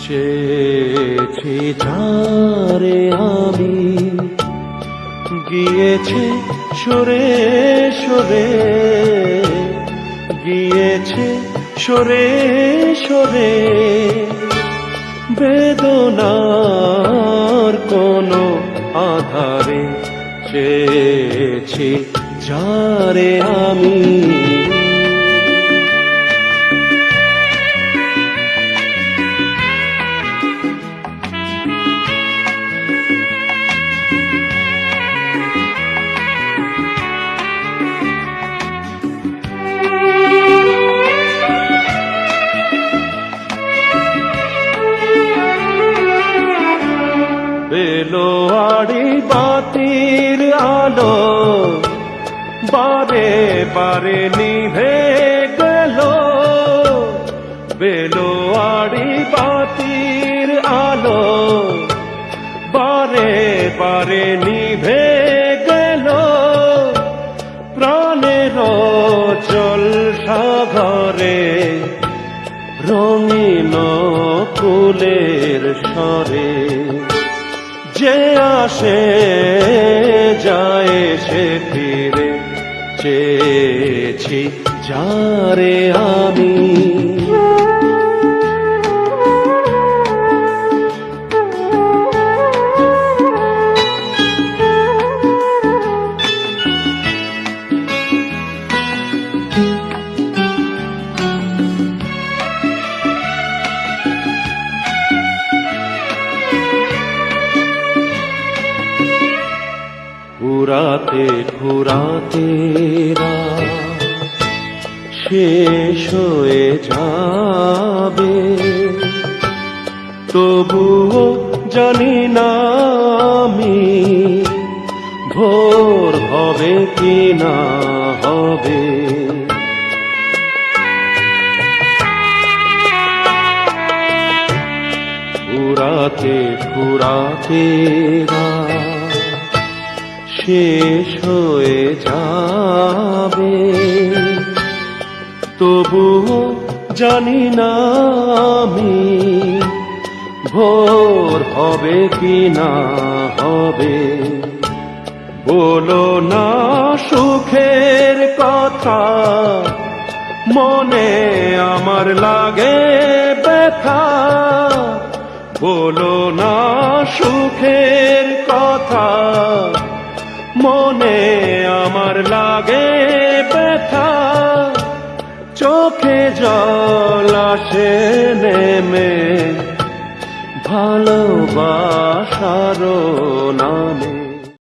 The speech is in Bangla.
চেয়েছি যারে আমি, গিয়েছে সরে সরে, গিয়েছে সরে সরে। বেদনার কোনো আধারে চেয়েছি যারে আমি। বেলোয়ারি বাতির আলো বারে বারে নিভে গেল, বেলোয়ারি বাতির আলো বারে বারে নিভে গেল। প্রাণের চল সাগরে রঙিন ফুলের স্বরে, যে আসে যায় সে ফিরে। চেয়েছি যারে আমি, ঘুরাতে ঘুরাতে শেষ হয়ে যাবে, তবুও জানি না আমি ভোর হবে কি না হবে। ঘুরাতে ঘুরাতে শেষ হয়ে যাবে, তবুও জানি না আমি ভোর হবে কি না হবে। বলো না সুখের কথা, মনে আমার লাগে ব্যথা। বলো না সুখের কথা, মনে আমার লাগে ব্যথা। চোখে জল আসে নেমে ভালোবাসার নামে।